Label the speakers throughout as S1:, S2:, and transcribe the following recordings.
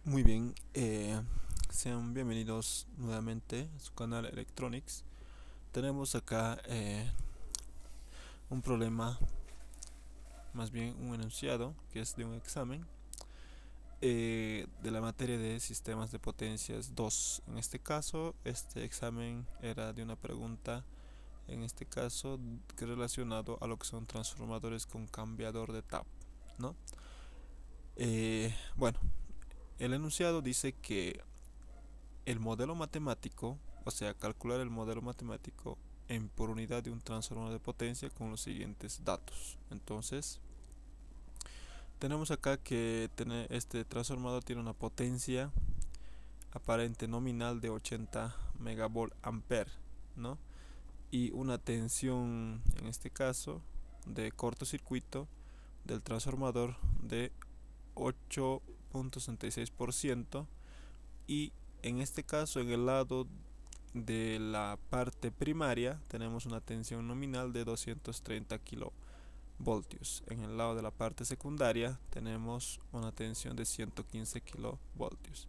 S1: Muy bien, sean bienvenidos nuevamente a su canal Electronics. Tenemos acá un problema, más bien un enunciado, que es de un examen de la materia de sistemas de potencias 2. En este caso, este examen era de una pregunta, en este caso, que relacionado a lo que son transformadores con cambiador de tap, ¿no? Bueno, el enunciado dice que el modelo matemático, o sea, calcular el modelo matemático en por unidad de un transformador de potencia con los siguientes datos. Entonces, tenemos acá que este transformador tiene una potencia aparente nominal de 80 megavolt ampere, ¿no? Y una tensión, en este caso, de cortocircuito del transformador de 8.66% y en este caso en el lado de la parte primaria tenemos una tensión nominal de 230 kilovoltios. En el lado de la parte secundaria tenemos una tensión de 115 kilovoltios.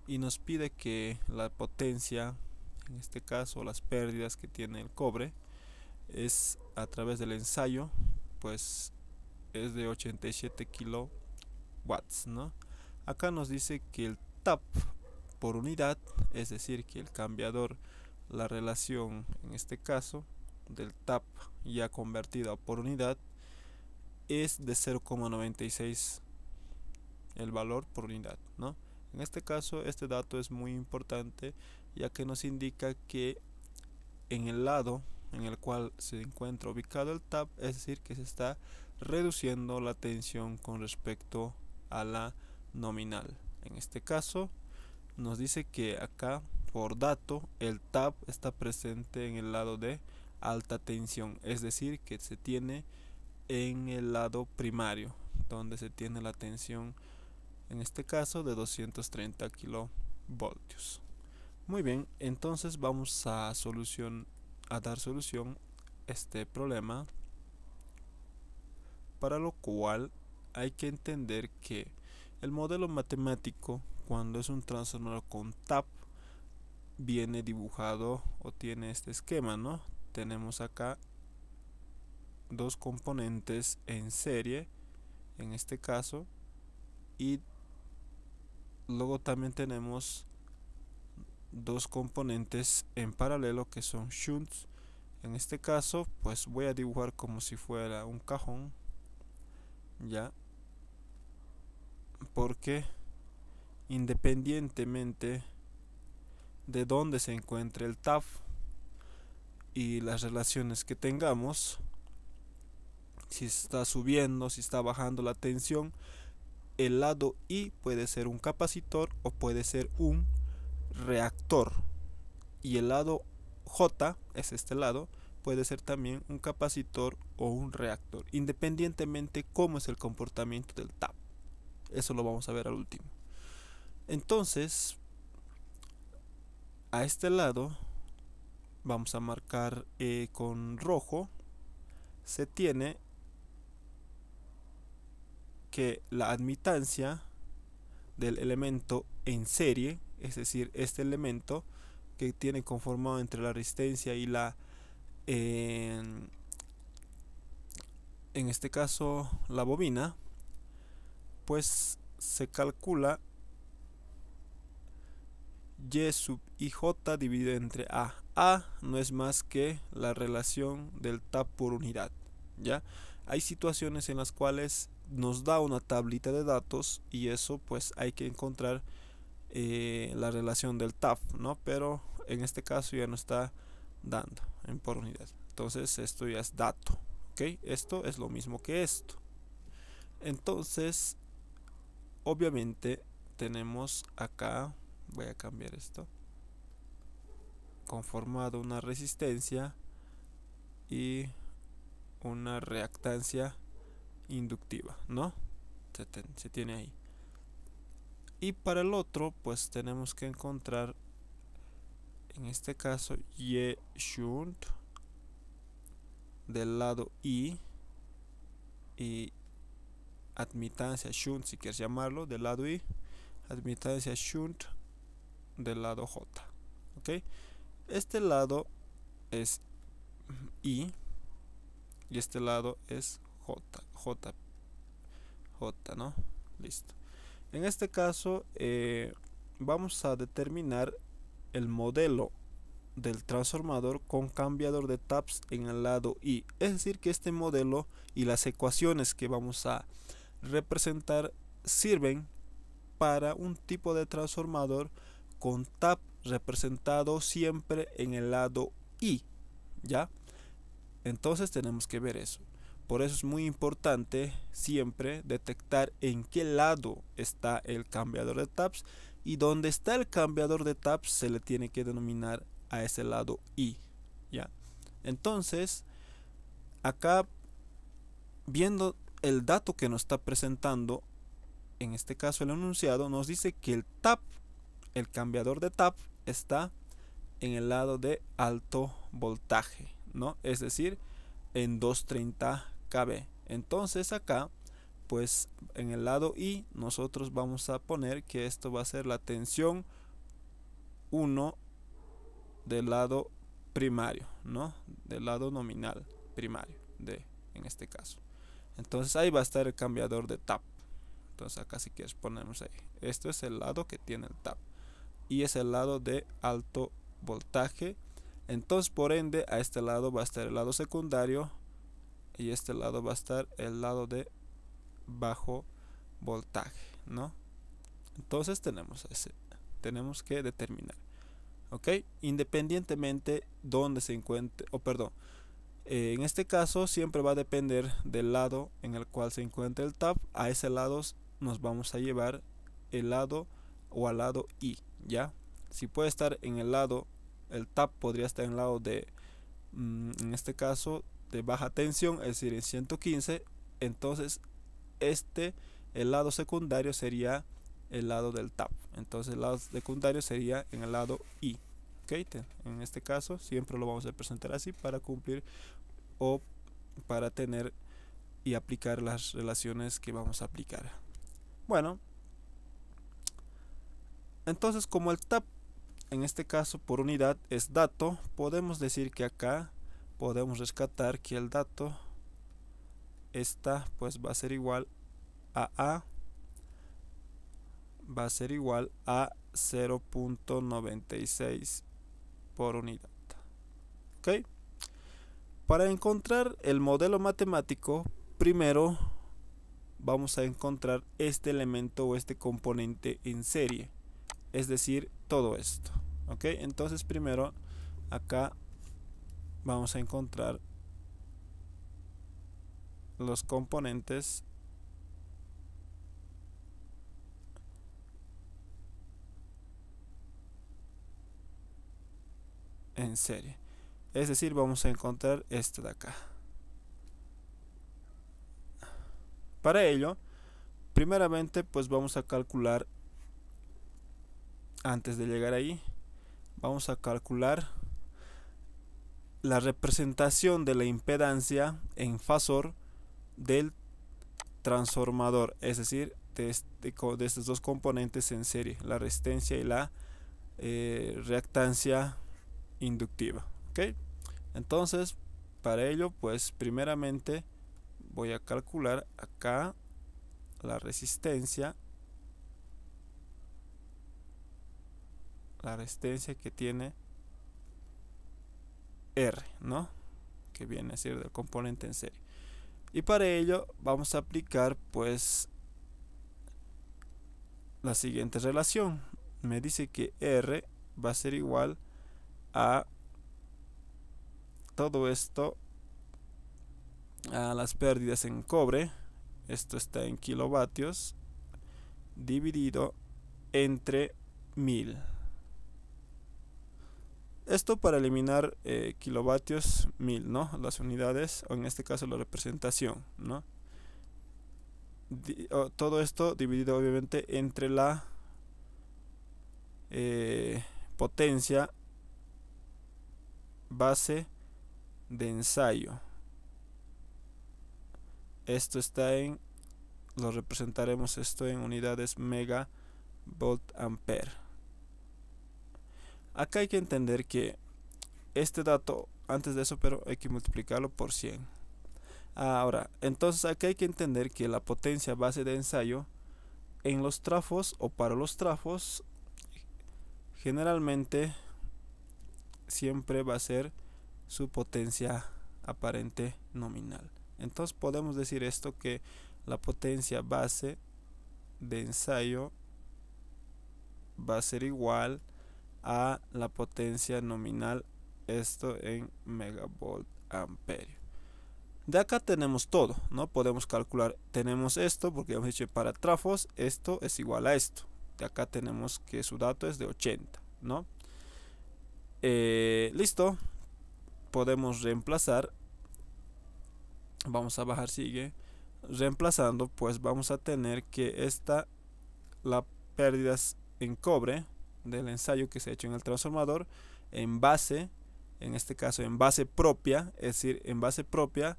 S1: Y nos pide que la potencia, en este caso las pérdidas que tiene el cobre, es a través del ensayo, pues es de 87 kilowatts, ¿no? Acá nos dice que el TAP por unidad, es decir, que el cambiador, la relación en este caso del TAP ya convertida por unidad es de 0,96 el valor por unidad, ¿no? En este caso este dato es muy importante ya que nos indica que en el lado en el cual se encuentra ubicado el TAP, es decir, que se está reduciendo la tensión con respecto a la nominal. En este caso nos dice que acá por dato el TAP está presente en el lado de alta tensión, es decir, que se tiene en el lado primario, donde se tiene la tensión, en este caso de 230 kilovoltios. Muy bien, entonces vamos a dar solución a este problema, para lo cual hay que entender que el modelo matemático, cuando es un transformador con TAP, viene dibujado o tiene este esquema, ¿no? Tenemos acá dos componentes en serie, en este caso, y luego también tenemos dos componentes en paralelo que son shunts. En este caso, pues voy a dibujar como si fuera un cajón, ya, porque independientemente de dónde se encuentre el TAF y las relaciones que tengamos, si está subiendo, si está bajando la tensión, el lado I puede ser un capacitor o puede ser un reactor. Y el lado J, es este lado, puede ser también un capacitor o un reactor, independientemente cómo es el comportamiento del tap. Eso lo vamos a ver al último. Entonces, a este lado vamos a marcar con rojo. Se tiene que la admitancia del elemento en serie, es decir, este elemento que tiene conformado entre la resistencia y la, en este caso, la bobina, pues se calcula y sub ij dividido entre a. A no es más que la relación del tap por unidad, ¿ya? Hay situaciones en las cuales nos da una tablita de datos y eso pues hay que encontrar la relación del tap, ¿no? Pero en este caso ya no está dando en por unidad. Entonces esto ya es dato, ¿ok? Esto es lo mismo que esto. Entonces, obviamente tenemos acá, voy a cambiar esto, conformado una resistencia y una reactancia inductiva, ¿no? Se tiene ahí. Y para el otro, pues tenemos que encontrar, en este caso, Y shunt del lado I y admitancia shunt, si quieres llamarlo, del lado I. admitancia shunt del lado J. ¿Ok? Este lado es I y este lado es J, ¿no? Listo. En este caso vamos a determinar el modelo del transformador con cambiador de taps en el lado I. Es decir, que este modelo y las ecuaciones que vamos a representar sirven para un tipo de transformador con tap representado siempre en el lado I, ¿ya? Entonces tenemos que ver eso. Por eso es muy importante siempre detectar en qué lado está el cambiador de taps, y donde está el cambiador de taps se le tiene que denominar a ese lado I, ¿ya? Entonces, acá viendo el dato que nos está presentando, en este caso el enunciado, nos dice que el cambiador de tap está en el lado de alto voltaje, ¿no? Es decir, en 230 kV. Entonces acá, pues en el lado I, nosotros vamos a poner que esto va a ser la tensión 1 del lado primario, ¿no? Del lado nominal primario, en este caso. Entonces ahí va a estar el cambiador de tap. Entonces acá si quieres ponemos ahí. Esto es el lado que tiene el tap. Y es el lado de alto voltaje. Entonces por ende a este lado va a estar el lado secundario. Y este lado va a estar el lado de bajo voltaje, ¿no? Entonces tenemos que determinar, ¿ok? Independientemente donde se encuentre, en este caso siempre va a depender del lado en el cual se encuentre el tap. A ese lado nos vamos a llevar el lado o al lado I, ¿ya? Si puede estar en el lado, el tap podría estar en el lado de, en este caso, de baja tensión, es decir, en 115. Entonces el lado secundario sería el lado del tap. Entonces el lado secundario sería en el lado I. ¿Okay? En este caso siempre lo vamos a presentar así para cumplir o para tener y aplicar las relaciones que vamos a aplicar. Bueno, entonces como el tap en este caso por unidad es dato, podemos decir que acá podemos rescatar que el dato pues va a ser igual a va a ser igual a 0.96 por unidad. ¿Ok? Para encontrar el modelo matemático, primero vamos a encontrar este elemento o este componente en serie, es decir, todo esto. ¿Ok? Entonces primero acá vamos a encontrar los componentes en serie, es decir, vamos a encontrar este de acá. Para ello, primeramente pues vamos a calcular, antes de llegar ahí, vamos a calcular la representación de la impedancia en fasor del transformador, es decir, de estos dos componentes en serie, la resistencia y la reactancia inductiva. ¿Ok? Entonces, para ello, pues primeramente voy a calcular acá la resistencia que tiene R, ¿no? Que viene a ser del componente en serie. Y para ello vamos a aplicar pues la siguiente relación. Me dice que R va a ser igual a todo esto, a las pérdidas en cobre, esto está en kilovatios, dividido entre 1000. Esto para eliminar kilovatios 1000, ¿no? Las unidades, o en este caso la representación, ¿no? Todo esto dividido obviamente entre la potencia base de ensayo. Esto está lo representaremos esto en unidades mega volt ampere. Acá hay que entender que este dato, antes de eso, pero hay que multiplicarlo por 100. Ahora, entonces acá hay que entender que la potencia base de ensayo en los trafos o para los trafos generalmente siempre va a ser su potencia aparente nominal. Entonces podemos decir esto, que la potencia base de ensayo va a ser igual a la potencia nominal, esto en megavolt amperio. De acá tenemos todo, ¿no? Podemos calcular, tenemos esto porque hemos dicho para trafos esto es igual a esto. De acá tenemos que su dato es de 80, ¿no? Listo, podemos reemplazar. Vamos a bajar, sigue reemplazando, pues vamos a tener que la pérdidas en cobre del ensayo que se ha hecho en el transformador en base, en este caso en base propia, es decir, en base propia,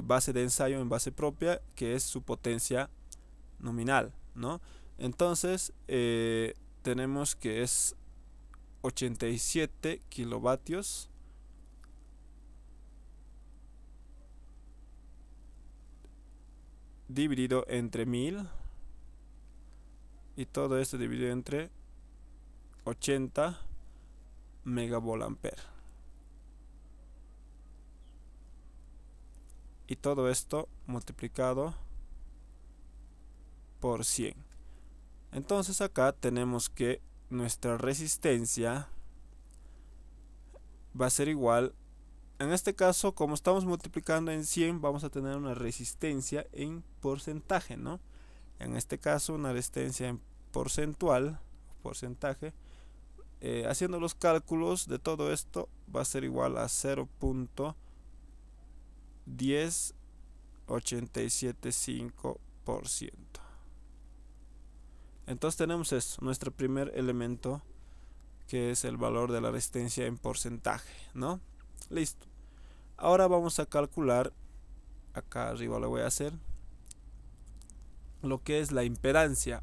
S1: base de ensayo en base propia, que es su potencia nominal, ¿no? Entonces tenemos que es 87 kilovatios dividido entre 1000, y todo esto dividido entre 80 megavolt ampere, y todo esto multiplicado por 100. Entonces acá tenemos que nuestra resistencia va a ser igual, en este caso como estamos multiplicando en 100 vamos a tener una resistencia en porcentaje, ¿no? En este caso una resistencia en porcentaje, haciendo los cálculos de todo esto va a ser igual a 0.10875%. Entonces tenemos esto, nuestro primer elemento, que es el valor de la resistencia en porcentaje, ¿no? Listo. Ahora vamos a calcular, acá arriba lo voy a hacer, lo que es la impedancia.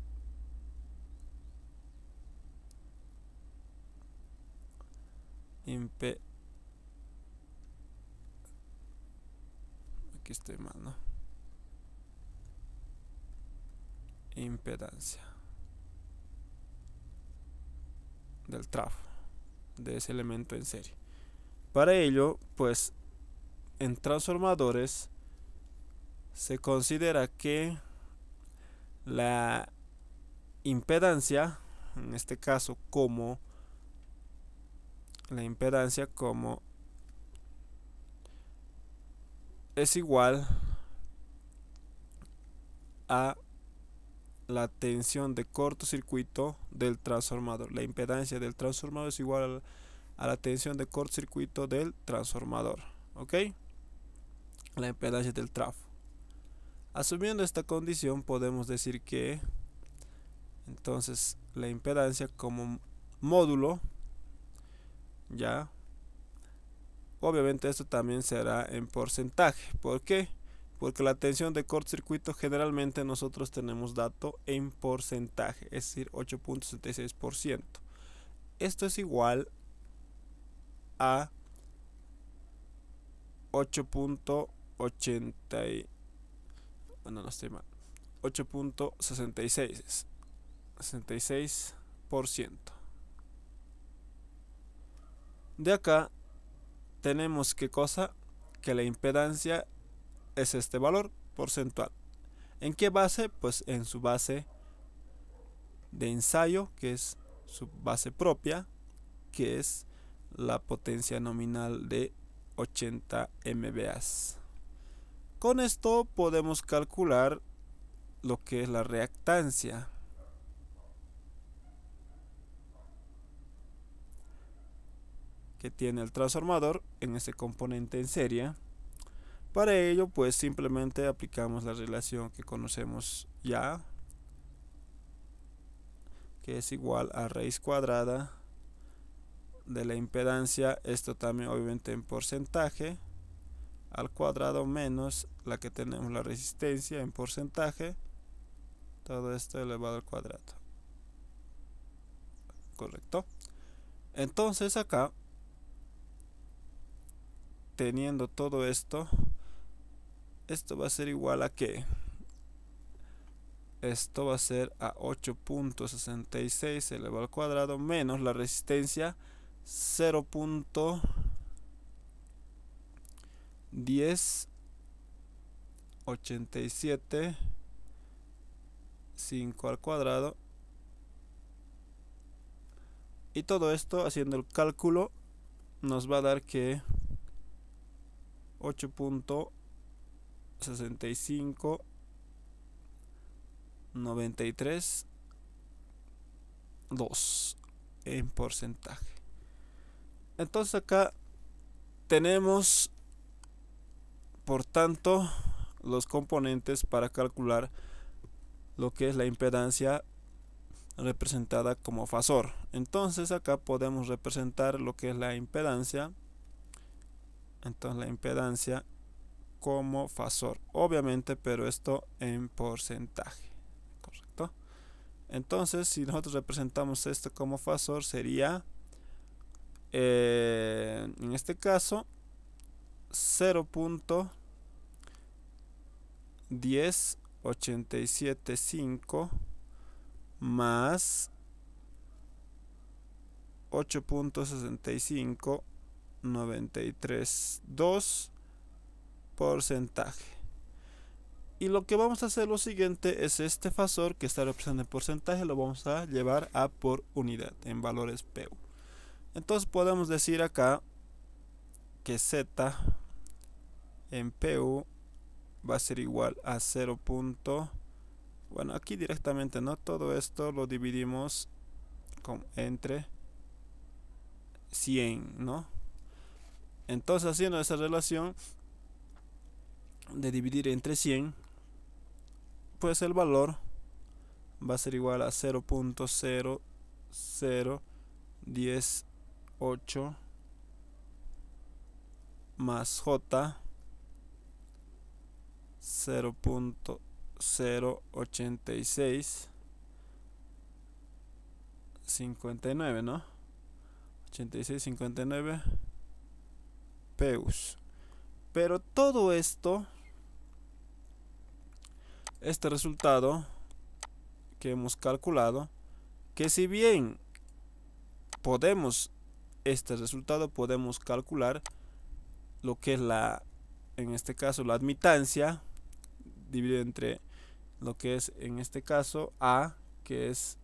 S1: Aquí estoy mal, ¿no? Impedancia del trafo, de ese elemento en serie. Para ello, pues en transformadores se considera que la impedancia, en este caso como la impedancia como es igual a la tensión de cortocircuito del transformador. La impedancia del transformador es igual a la tensión de cortocircuito del transformador, ¿ok? La impedancia del trafo. Asumiendo esta condición, podemos decir que entonces la impedancia como módulo, ya, obviamente esto también será en porcentaje. ¿Por qué? Porque la tensión de cortocircuito generalmente nosotros tenemos dato en porcentaje, es decir, 8.76%. Esto es igual a 8.80, bueno, no estoy mal, 8.66%. De acá tenemos qué cosa, que la impedancia es este valor porcentual. ¿En qué base? Pues en su base de ensayo, que es su base propia, que es la potencia nominal de 80 MVA. Con esto podemos calcular lo que es la reactancia. Que tiene el transformador en ese componente en serie. Para ello, pues simplemente aplicamos la relación que conocemos ya, que es igual a raíz cuadrada de la impedancia, esto también obviamente en porcentaje, al cuadrado menos la que tenemos la resistencia en porcentaje, todo esto elevado al cuadrado. correcto. Entonces acá, teniendo todo esto, esto va a ser igual a ¿qué? Esto va a ser a 8.66 elevado al cuadrado menos la resistencia 0.1087 al cuadrado. Y todo esto, haciendo el cálculo, nos va a dar que 8.6593.2 en porcentaje. Entonces acá tenemos, por tanto, los componentes para calcular lo que es la impedancia representada como fasor. Entonces acá podemos representar lo que es la impedancia. Entonces la impedancia como fasor, obviamente, pero esto en porcentaje, correcto. Entonces si nosotros representamos esto como fasor, sería en este caso 0.10875 más 8.6593.2 porcentaje. Y lo que vamos a hacer lo siguiente es este fasor que está representado en porcentaje, lo vamos a llevar a por unidad en valores PU. Entonces podemos decir acá que Z en PU va a ser igual a 0. Bueno, aquí directamente no, todo esto lo dividimos entre 100, ¿no? Entonces, haciendo esa relación de dividir entre 100, pues el valor va a ser igual a 0.00108 más J 0.08659, ¿no? 8659 PEUs. Pero todo esto, este resultado que hemos calculado, que si bien podemos, este resultado podemos calcular lo que es en este caso la admitancia dividido entre lo que es en este caso A, que es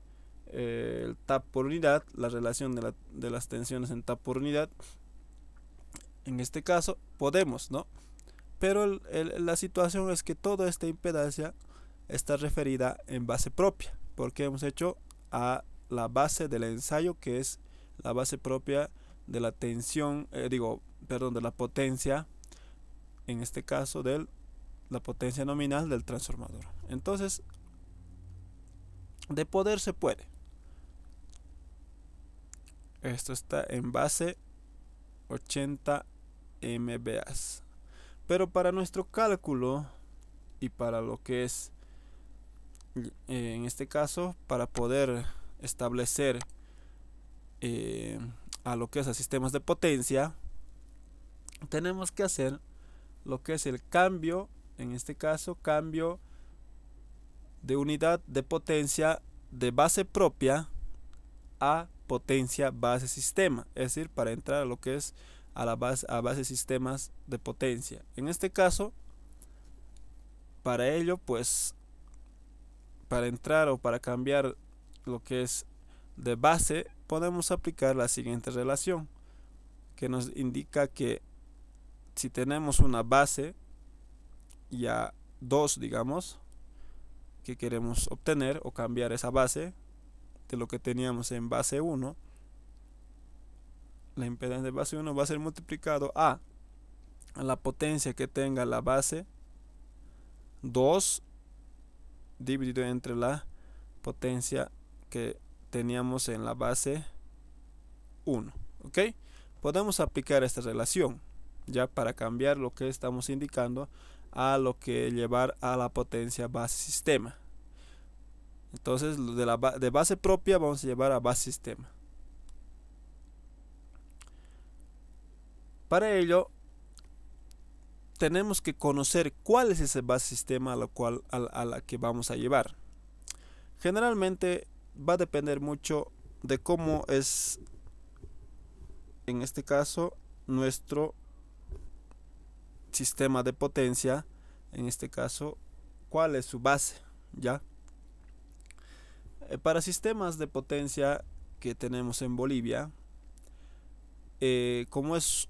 S1: el tap por unidad, la relación de las tensiones en tap por unidad. En este caso podemos, ¿no? Pero la situación es que toda esta impedancia está referida en base propia, porque hemos hecho a la base del ensayo, que es la base propia de la tensión, de la potencia, en este caso de la potencia nominal del transformador. Entonces, de poder se puede. Esto está en base 80 MVA. Pero para nuestro cálculo y para lo que es, en este caso, para poder establecer a lo que es a sistemas de potencia, tenemos que hacer lo que es el cambio, en este caso, cambio de unidad de potencia de base propia a potencia base sistema, es decir, para entrar a lo que es a base sistemas de potencia. En este caso, para ello, pues, para entrar o para cambiar lo que es de base, podemos aplicar la siguiente relación, que nos indica que si tenemos una base ya 2, digamos, que queremos obtener o cambiar esa base de lo que teníamos en base 1, la impedancia de base 1 va a ser multiplicado a la potencia que tenga la base 2 dividido entre la potencia que teníamos en la base 1. ¿Ok? Podemos aplicar esta relación ya para cambiar lo que estamos indicando a lo que llevar a la potencia base sistema. Entonces de base propia vamos a llevar a base sistema. Para ello tenemos que conocer cuál es ese base sistema a la que vamos a llevar. Generalmente va a depender mucho de cómo es, en este caso, nuestro sistema de potencia, en este caso, cuál es su base, ¿ya? Para sistemas de potencia que tenemos en Bolivia, como es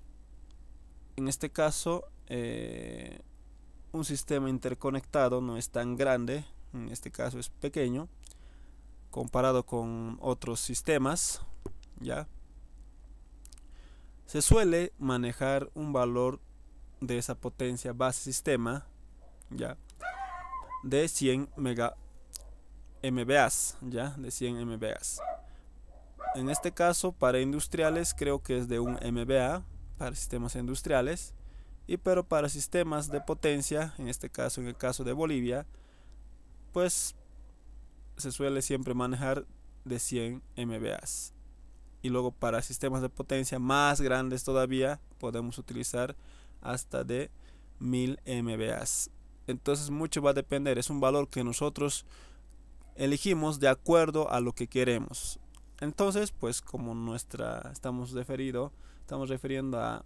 S1: en este caso un sistema interconectado, no es tan grande, en este caso es pequeño comparado con otros sistemas, ya se suele manejar un valor de esa potencia base sistema, ya, de 100 MVAs, ya, de 100 MVAs. En este caso, para industriales creo que es de 1 MVA para sistemas industriales, pero para sistemas de potencia, en este caso, en el caso de Bolivia, pues se suele siempre manejar de 100 MVAs. Y luego para sistemas de potencia más grandes todavía podemos utilizar hasta de 1000 MVAs. Entonces mucho va a depender, es un valor que nosotros elegimos de acuerdo a lo que queremos. Entonces, pues como estamos refiriendo a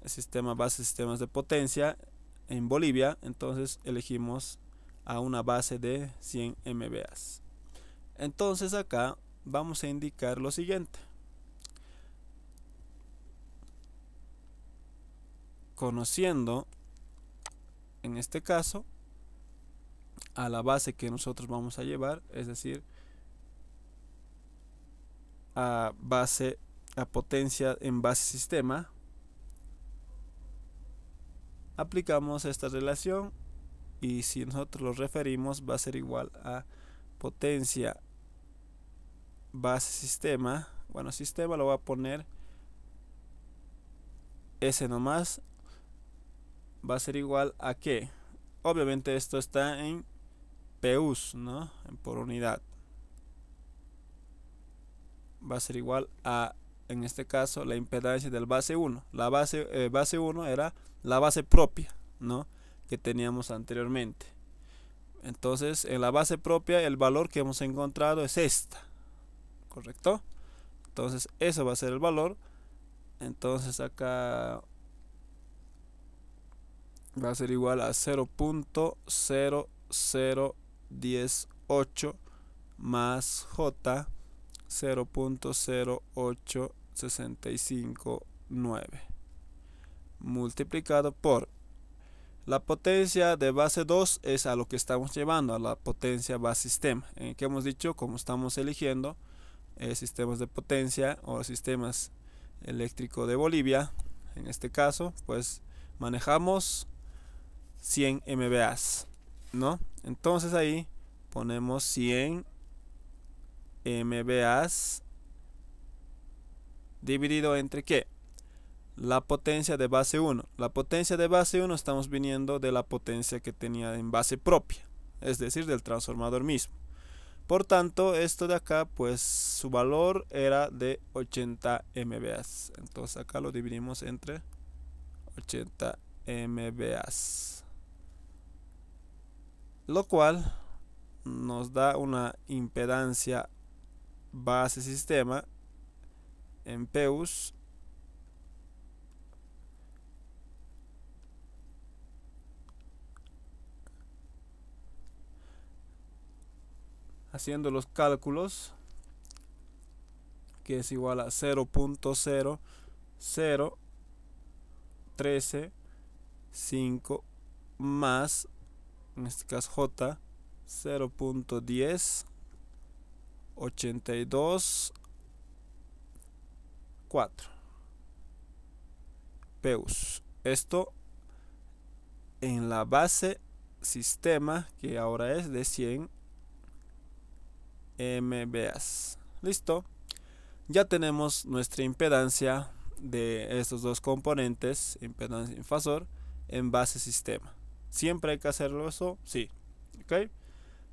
S1: sistemas de potencia en Bolivia, entonces elegimos a una base de 100 MVAs. Entonces acá vamos a indicar lo siguiente: conociendo en este caso a la base que nosotros vamos a llevar, es decir, a potencia en base sistema, aplicamos esta relación y si nosotros lo referimos va a ser igual a potencia base sistema. Bueno, sistema lo voy a poner S nomás, va a ser igual a ¿qué? Obviamente esto está en PUs, ¿no? Por unidad. Va a ser igual a, en este caso, la impedancia del base 1. La base 1 era la base propia, ¿no?, que teníamos anteriormente. Entonces, en la base propia, el valor que hemos encontrado es esta, ¿correcto? Entonces, eso va a ser el valor. Entonces, acá va a ser igual a 0.0018 más J 0.08659 multiplicado por la potencia de base 2, es a lo que estamos llevando, a la potencia base sistema, en que hemos dicho, como estamos eligiendo sistemas de potencia o sistemas eléctricos de Bolivia, en este caso pues manejamos 100 MVAs, ¿no? Entonces ahí ponemos 100 MVAs dividido entre ¿qué? La potencia de base 1. La potencia de base 1 estamos viniendo de la potencia que tenía en base propia, es decir, del transformador mismo. Por tanto, esto de acá, pues su valor era de 80 MVAs. Entonces acá lo dividimos entre 80 MVAs, lo cual nos da una impedancia base sistema en PUs haciendo los cálculos, que es igual a 0.00013.5 más, en este caso J, 0.1082.4 PUs. Esto en la base sistema, que ahora es de 100 MVAs. Listo. Ya tenemos nuestra impedancia de estos dos componentes, impedancia y fasor, en base sistema. ¿Siempre hay que hacerlo eso? Sí. ¿Ok?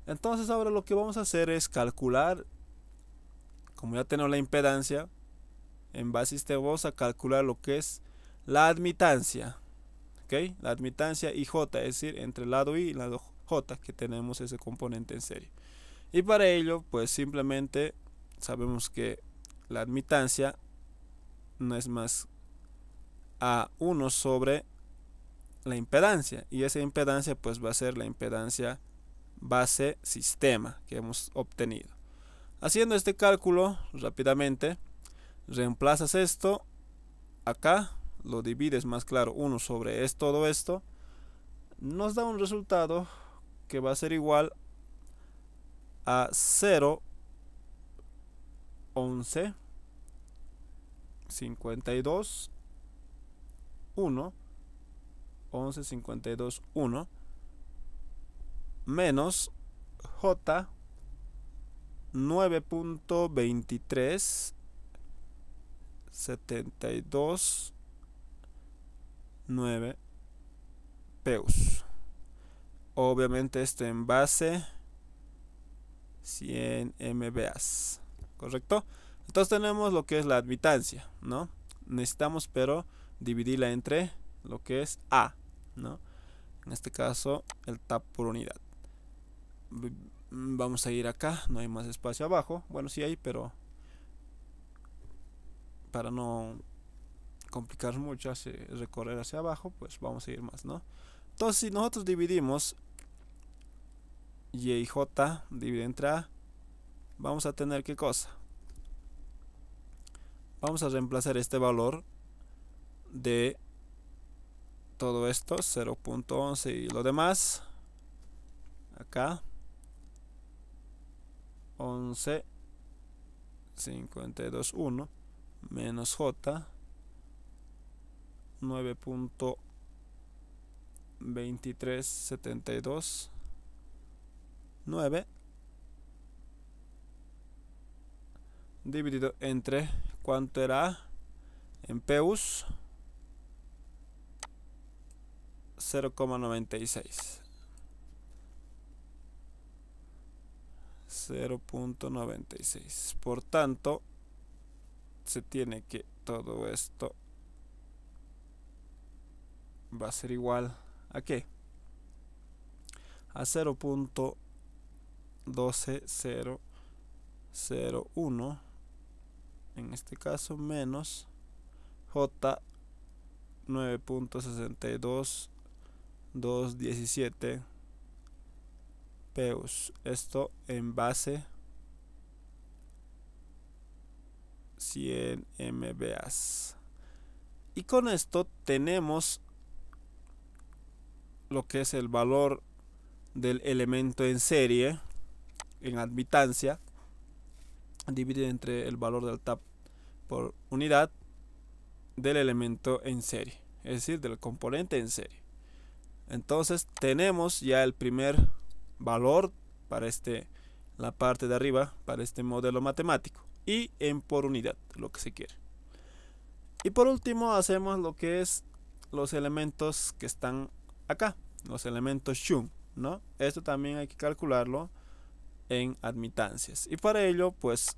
S1: Entonces ahora lo que vamos a hacer es calcular, como ya tenemos la impedancia en base a sistema vamos a calcular lo que es la admitancia, ¿ok? La admitancia IJ, es decir, entre el lado I y el lado J, que tenemos ese componente en serie. Y para ello, pues simplemente sabemos que la admitancia no es más a 1 sobre la impedancia, y esa impedancia pues va a ser la impedancia base sistema que hemos obtenido. Haciendo este cálculo rápidamente, reemplazas esto acá, lo divides más claro 1 sobre todo esto, nos da un resultado que va a ser igual a 0,11 52 1 11,52 1 menos J 9,23 72 9 peus. Obviamente esto en base 100 MVAs, ¿correcto? Entonces tenemos lo que es la admitancia, ¿no? Necesitamos pero dividirla entre lo que es A, ¿no? En este caso el tap por unidad. Vamos a ir acá, no hay más espacio abajo. Bueno, sí hay, pero para no complicar mucho recorrer hacia abajo, pues vamos a ir más, ¿no? Entonces si nosotros dividimos Y y J divide entre A, vamos a tener ¿qué cosa? Vamos a reemplazar este valor de todo esto, 0,11 y lo demás acá, 11,52,1 menos J 9,2372 9 dividido entre ¿cuánto era? En peus 0,96 0,96. Por tanto se tiene que todo esto va a ser igual ¿a qué? A 0,12001 en este caso menos J 9,62217 peus. Esto en base 100 MVAs. Y con esto tenemos lo que es el valor del elemento en serie en admitancia dividido entre el valor del tap por unidad del elemento en serie, es decir, del componente en serie. Entonces tenemos ya el primer valor para la parte de arriba, para este modelo matemático, y en por unidad, lo que se quiere. Y por último hacemos lo que es los elementos que están acá, los elementos shunt, ¿no? Esto también hay que calcularlo en admitancias, y para ello pues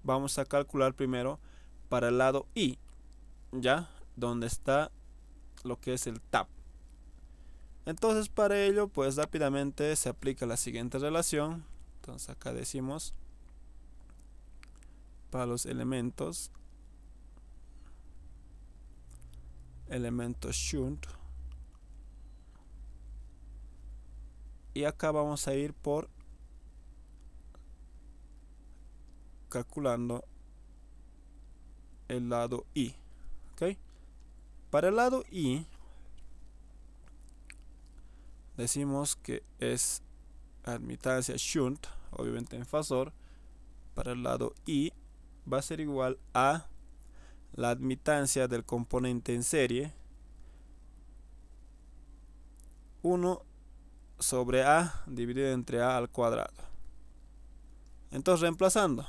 S1: vamos a calcular primero para el lado I, ya donde está lo que es el tap. Entonces para ello pues rápidamente se aplica la siguiente relación. Entonces acá decimos para los elementos shunt, y acá vamos a ir por calculando el lado I, ¿ok? Para el lado I decimos que es admitancia shunt, obviamente en fasor. Para el lado I va a ser igual a la admitancia del componente en serie 1 sobre A dividido entre A al cuadrado. Entonces reemplazando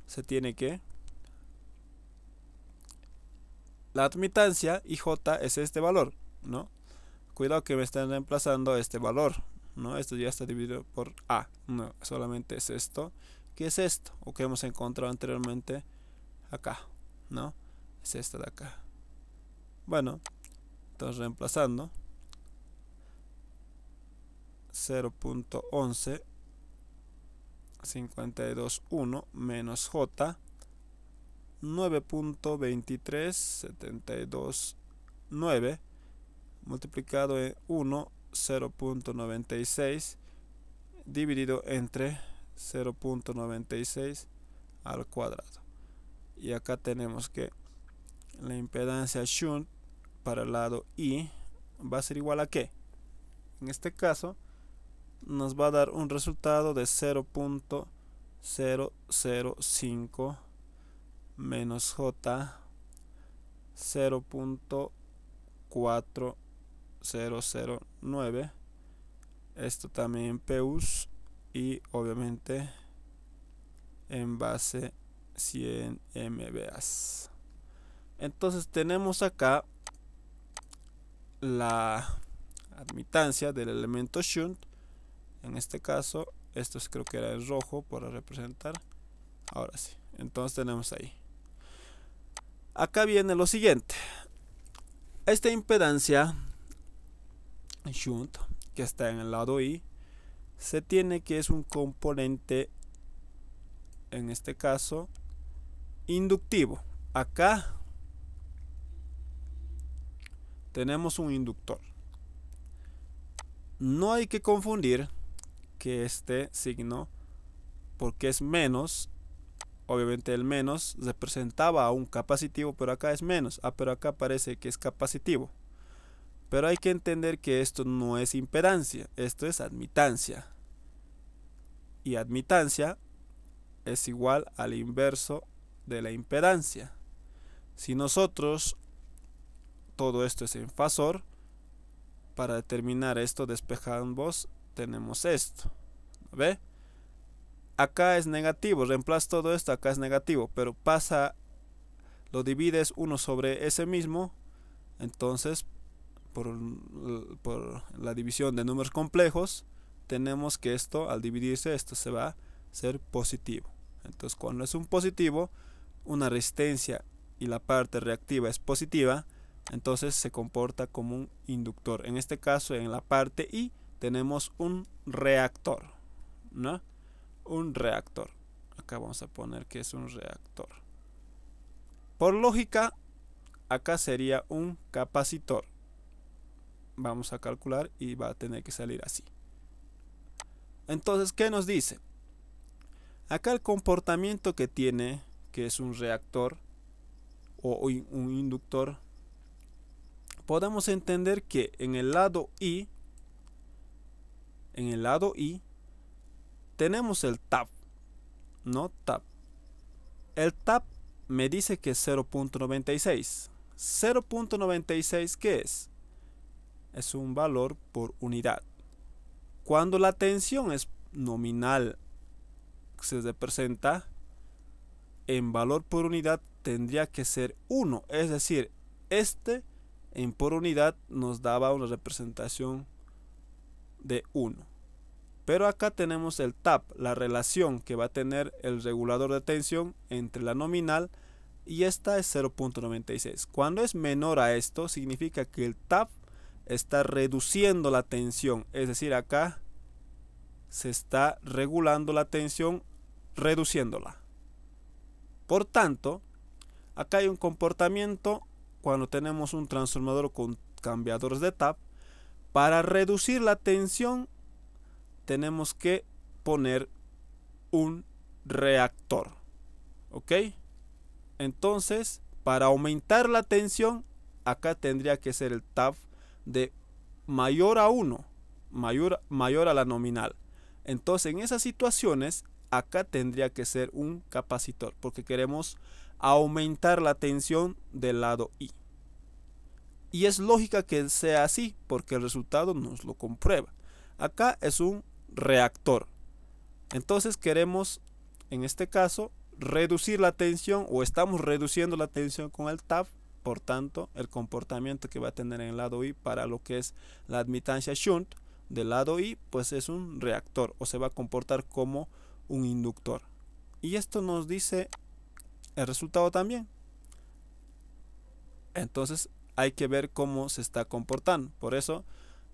S1: se tiene que la admitancia IJ es este valor, ¿no? Cuidado que me están reemplazando este valor, ¿no? Esto ya está dividido por A, no, solamente es esto que es esto, o que hemos encontrado anteriormente acá, ¿no? Es esta de acá. Bueno, entonces reemplazando 0.11 52.1 menos J 9.23 multiplicado en 1 0.96 dividido entre 0.96 al cuadrado. Y acá tenemos que la impedancia shunt para el lado I va a ser igual a ¿qué? En este caso nos va a dar un resultado de 0.005 menos J 0.4009. Esto también en PEUS y obviamente en base 100 MVAs. Entonces tenemos acá la admitancia del elemento shunt. En este caso, esto creo que era el rojo para representar. Ahora sí, entonces tenemos ahí. Acá viene lo siguiente. Esta impedancia shunt que está en el lado I se tiene que es un componente, en este caso, inductivo. Acá tenemos un inductor. No hay que confundir que este signo, porque es menos, obviamente el menos representaba a un capacitivo, pero acá es menos. Pero acá parece que es capacitivo. Pero hay que entender que esto no es impedancia, esto es admitancia. Y admitancia es igual al inverso de la impedancia. Si nosotros, todo esto es en fasor, para determinar esto despejamos, tenemos esto. ¿Ve? Acá es negativo, reemplazo todo esto, acá es negativo, pero pasa, lo divides 1 sobre ese mismo, entonces por la división de números complejos, tenemos que esto, al dividirse, esto se va a ser positivo. Entonces cuando es un positivo, una resistencia y la parte reactiva es positiva, entonces se comporta como un inductor. En este caso, en la parte I, tenemos un reactor, ¿no? Un reactor. Acá vamos a poner que es un reactor. Por lógica, acá sería un capacitor. Vamos a calcular y va a tener que salir así. Entonces, ¿qué nos dice? Acá el comportamiento que tiene, que es un reactor o un inductor, podemos entender que en el lado I, tenemos el tap, ¿no? Tap. El tap me dice que es 0.96. 0.96, ¿qué es? Es un valor por unidad. Cuando la tensión es nominal, se representa en valor por unidad, tendría que ser 1. Es decir, este en por unidad nos daba una representación de 1. Pero acá tenemos el tap, la relación que va a tener el regulador de tensión entre la nominal y esta es 0.96. Cuando es menor a esto, significa que el tap está reduciendo la tensión. Es decir, acá se está regulando la tensión, reduciéndola. Por tanto, acá hay un comportamiento cuando tenemos un transformador con cambiadores de tap. Para reducir la tensión tenemos que poner un reactor, ¿ok? Entonces, para aumentar la tensión, acá tendría que ser el tap de mayor a 1, mayor a la nominal. Entonces, en esas situaciones, acá tendría que ser un capacitor, porque queremos aumentar la tensión del lado I. Y es lógica que sea así, porque el resultado nos lo comprueba. Acá es un reactor. Entonces queremos, en este caso, reducir la tensión, o estamos reduciendo la tensión con el tap. Por tanto, el comportamiento que va a tener en el lado I para lo que es la admitancia shunt del lado I, pues es un reactor, o se va a comportar como un inductor. y esto nos dice el resultado también. Entonces hay que ver cómo se está comportando. Por eso,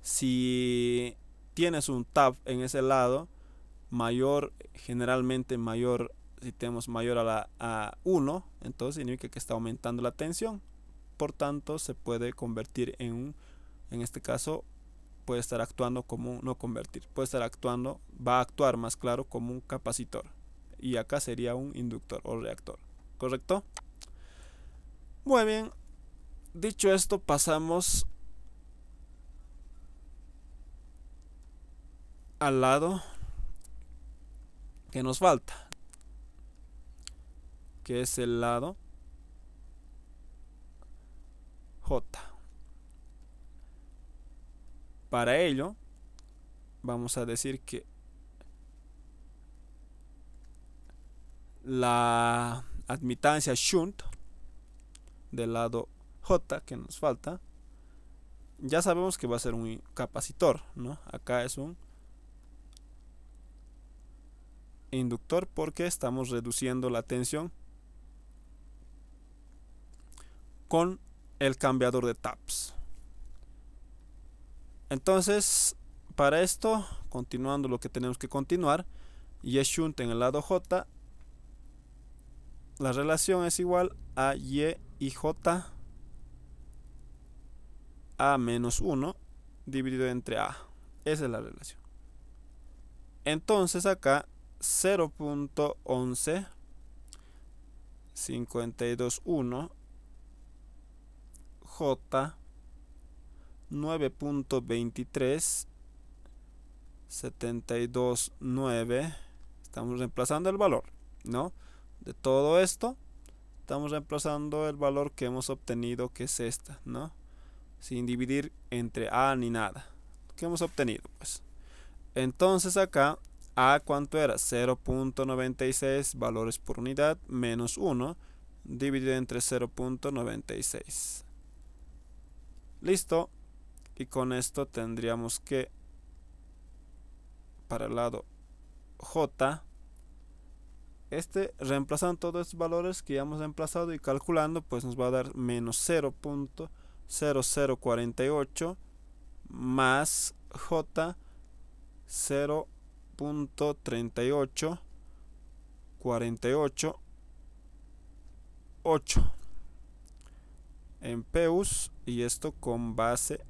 S1: si tienes un tab en ese lado mayor, generalmente mayor, si tenemos mayor a 1, entonces significa que está aumentando la tensión. Por tanto, se puede convertir en este caso, puede estar actuando como no convertir, puede estar actuando, va a actuar más claro como un capacitor. Y acá sería un inductor o reactor. ¿Correcto? Muy bien. Dicho esto, pasamos al lado que nos falta, que es el lado J. Para ello, vamos a decir que la admitancia shunt del lado J que nos falta, ya sabemos que va a ser un capacitor, ¿no? Acá es un inductor porque estamos reduciendo la tensión con el cambiador de taps. Entonces, para esto, continuando lo que tenemos que continuar, y es shunt en el lado J, la relación es igual a Y y J a menos 1 dividido entre A. Esa es la relación. Entonces acá 0.11 52.1 J 9.23 72.9, estamos reemplazando el valor, ¿no? De todo esto estamos reemplazando el valor que hemos obtenido, que es esta, ¿no? Sin dividir entre A ni nada. ¿Qué hemos obtenido? Pues entonces acá A, ¿cuánto era? 0.96 valores por unidad menos 1 dividido entre 0.96. Listo. Y con esto tendríamos que, para el lado J, reemplazando todos estos valores que ya hemos reemplazado y calculando, pues nos va a dar menos 0.0048 más J 0.3848 en Peus, y esto con base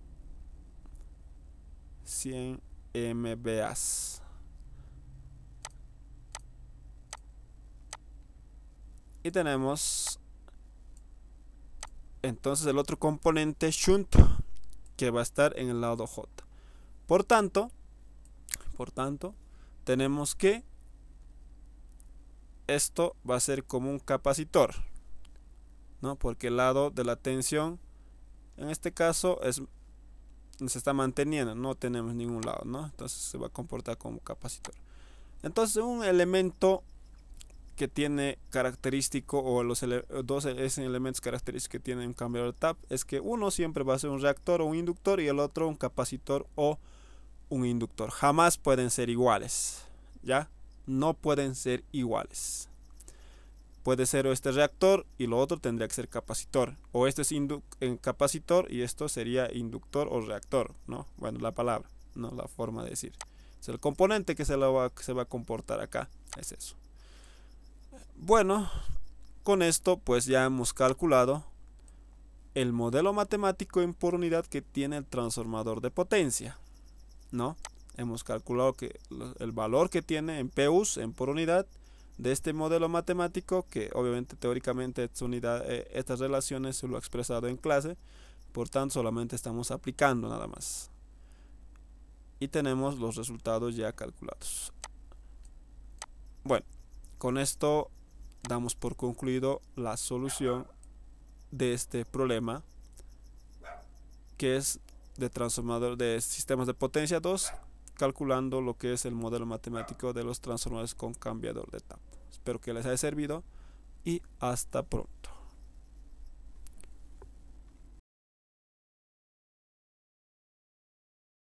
S1: 100 MVA. Y tenemos entonces el otro componente shunt que va a estar en el lado J. Por tanto, tenemos que esto va a ser como un capacitor, ¿no? Porque el lado de la tensión en este caso se está manteniendo, no tenemos ningún lado, ¿no? Entonces se va a comportar como capacitor. Entonces un elemento que tiene característico, o los dos elementos característicos que tiene un cambiador de tap, es que uno siempre va a ser un reactor o un inductor y el otro un capacitor o un inductor. Jamás pueden ser iguales, ¿ya? No pueden ser iguales. Puede ser este reactor y lo otro tendría que ser capacitor, o este es capacitor y esto sería inductor o reactor, ¿no? Bueno, la palabra, no la forma de decir. Es el componente que se va a comportar acá, es eso. Bueno, con esto pues ya hemos calculado el modelo matemático en por unidad que tiene el transformador de potencia, ¿no? Hemos calculado que el valor que tiene en Peus, en por unidad, de este modelo matemático, que obviamente teóricamente estas relaciones se lo ha expresado en clase, por tanto solamente estamos aplicando nada más. Y tenemos los resultados ya calculados. Bueno, con esto damos por concluido la solución de este problema, que es de transformador de sistemas de potencia 2, calculando lo que es el modelo matemático de los transformadores con cambiador de etapa. Espero que les haya servido y hasta pronto.